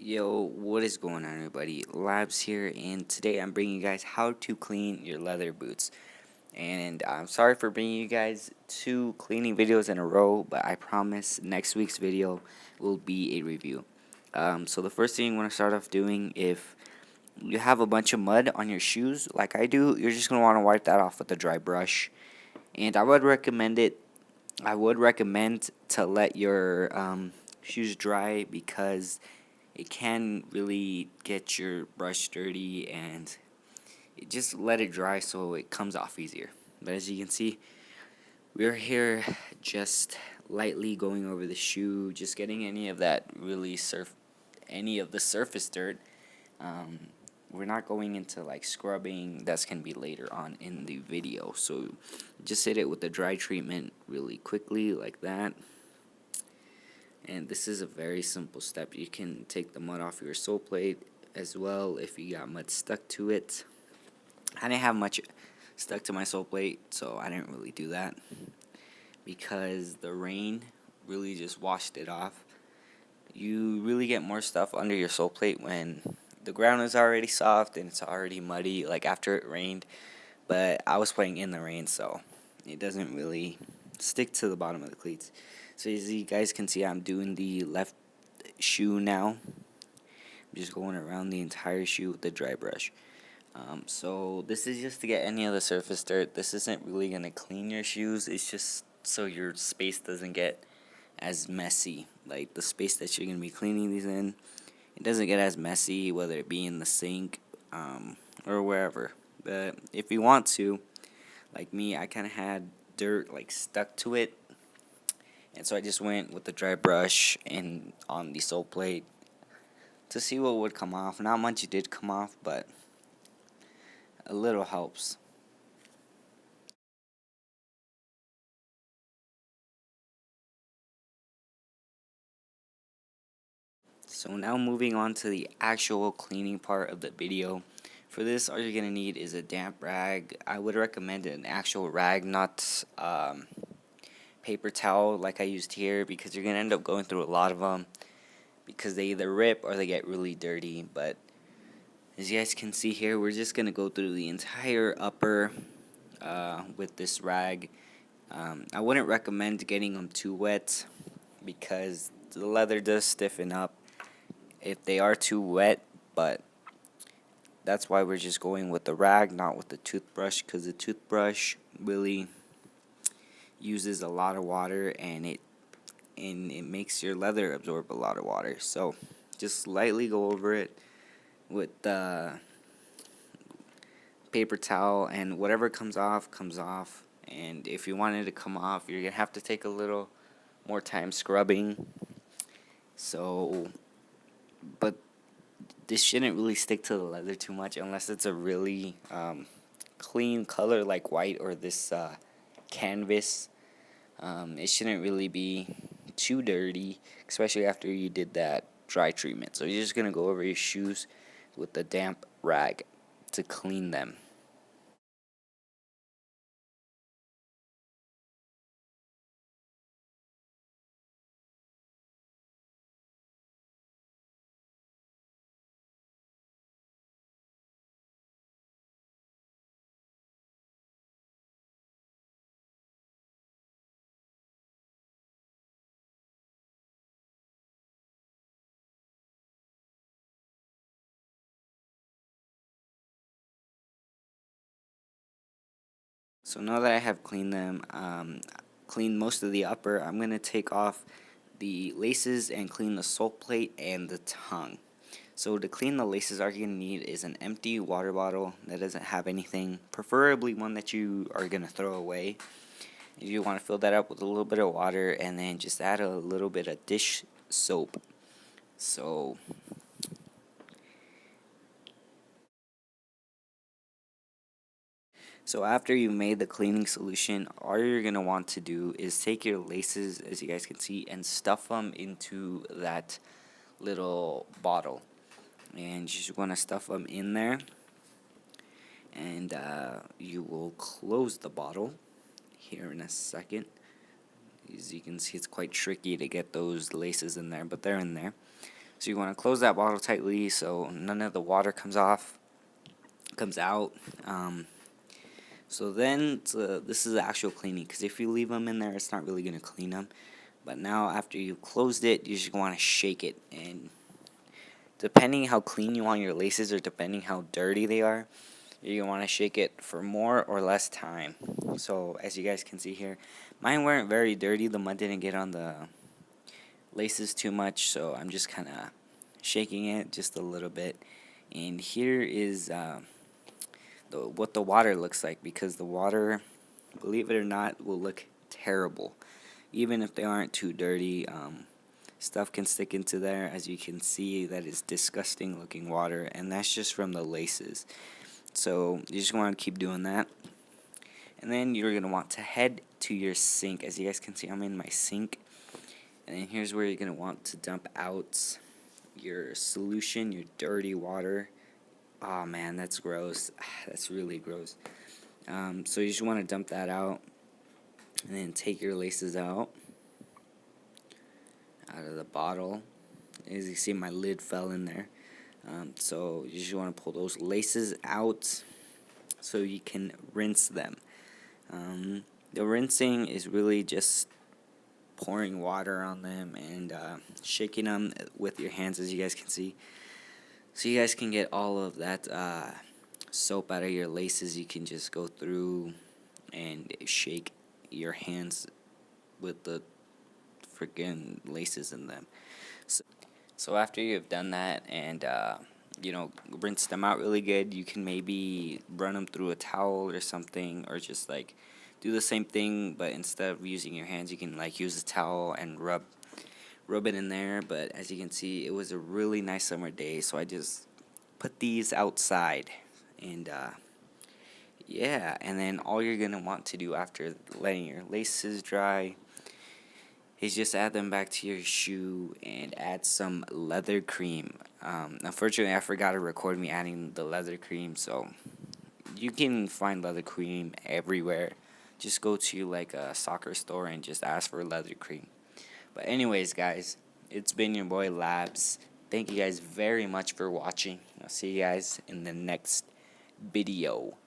Yo, what is going on, everybody? Labs here, and today I'm bringing you guys how to clean your leather boots. And I'm sorry for bringing you guys two cleaning videos in a row, but I promise next week's video will be a review. So the first thing you want to start off doing, if you have a bunch of mud on your shoes, like I do, you're just gonna want to wipe that off with a dry brush. And I would recommend to let your shoes dry because it can really get your brush dirty, and just let it dry so it comes off easier. But as you can see, we're here just lightly going over the shoe, just getting any of the surface dirt. Um, we're not going into like scrubbing. That's gonna be later on in the video. So just hit it with the dry treatment really quickly like that. And this is a very simple step. You can take the mud off your sole plate as well if you got mud stuck to it. I didn't have much stuck to my sole plate, so I didn't really do that because the rain really just washed it off. You really get more stuff under your sole plate when the ground is already soft and it's already muddy, like after it rained. But I was playing in the rain, so it doesn't really stick to the bottom of the cleats. So as you guys can see, I'm doing the left shoe now. I'm just going around the entire shoe with the dry brush. So this is just to get any of the surface dirt. This isn't really going to clean your shoes. It's just so your space doesn't get as messy. Like the space that you're going to be cleaning these in, it doesn't get as messy, whether it be in the sink or wherever. But if you want to, like me, I kind of had dirt like stuck to it, and so I just went with the dry brush and on the sole plate to see what would come off. Not much did come off, but a little helps. So now moving on to the actual cleaning part of the video. For this, all you're going to need is a damp rag. I would recommend an actual rag, not paper towel like I used here, because you're going to end up going through a lot of them because they either rip or they get really dirty. But as you guys can see here, we're just going to go through the entire upper with this rag. I wouldn't recommend getting them too wet because the leather does stiffen up if they are too wet, but that's why we're just going with the rag, not with the toothbrush, because the toothbrush really uses a lot of water, and it makes your leather absorb a lot of water. So just lightly go over it with the paper towel, and whatever comes off comes off. And if you want it to come off, you're gonna have to take a little more time scrubbing. So, but this shouldn't really stick to the leather too much unless it's a really clean color like white or this canvas. It shouldn't really be too dirty, especially after you did that dry treatment. So you're just gonna go over your shoes with the damp rag to clean them. So now that I have cleaned them, cleaned most of the upper, I'm going to take off the laces and clean the sole plate and the tongue. So to clean the laces, all you're going to need is an empty water bottle that doesn't have anything, preferably one that you are going to throw away. You want to fill that up with a little bit of water and then just add a little bit of dish soap. So So after you made the cleaning solution, all you're going to want to do is take your laces, as you guys can see, and stuff them into that little bottle. And you just want to stuff them in there. And you will close the bottle here in a second. As you can see, it's quite tricky to get those laces in there, but they're in there. So you want to close that bottle tightly so none of the water comes out. So then this is the actual cleaning, because if you leave them in there, it's not really going to clean them. But now after you've closed it, you just want to shake it, and depending how clean you want your laces or depending how dirty they are, you want to shake it for more or less time. So as you guys can see here, mine weren't very dirty. The mud didn't get on the laces too much, so I'm just kind of shaking it just a little bit. And here is what the water looks like, because the water, believe it or not, will look terrible even if they aren't too dirty. Stuff can stick into there. As you can see, that is disgusting looking water, and that's just from the laces. So you just want to keep doing that, and then you're going to want to head to your sink. As you guys can see, I'm in my sink, and then here's where you're going to want to dump out your solution, your dirty water. Oh man, that's gross. That's really gross. So you just want to dump that out, and then take your laces out of the bottle. As you see, my lid fell in there. So you just want to pull those laces out so you can rinse them. The rinsing is really just pouring water on them and shaking them with your hands, as you guys can see. So you guys can get all of that soap out of your laces. You can just go through and shake your hands with the freaking laces in them. So after you've done that and rinse them out really good, you can maybe run them through a towel or something, or just like do the same thing, but instead of using your hands, you can like use a towel and rub it in there. But as you can see, it was a really nice summer day, so I just put these outside, and yeah, and then all you're gonna want to do after letting your laces dry is just add them back to your shoe and add some leather cream. Unfortunately, I forgot to record me adding the leather cream, so you can find leather cream everywhere. Just go to like a soccer store and just ask for leather cream. But anyways, guys, it's been your boy Labs. Thank you guys very much for watching. I'll see you guys in the next video.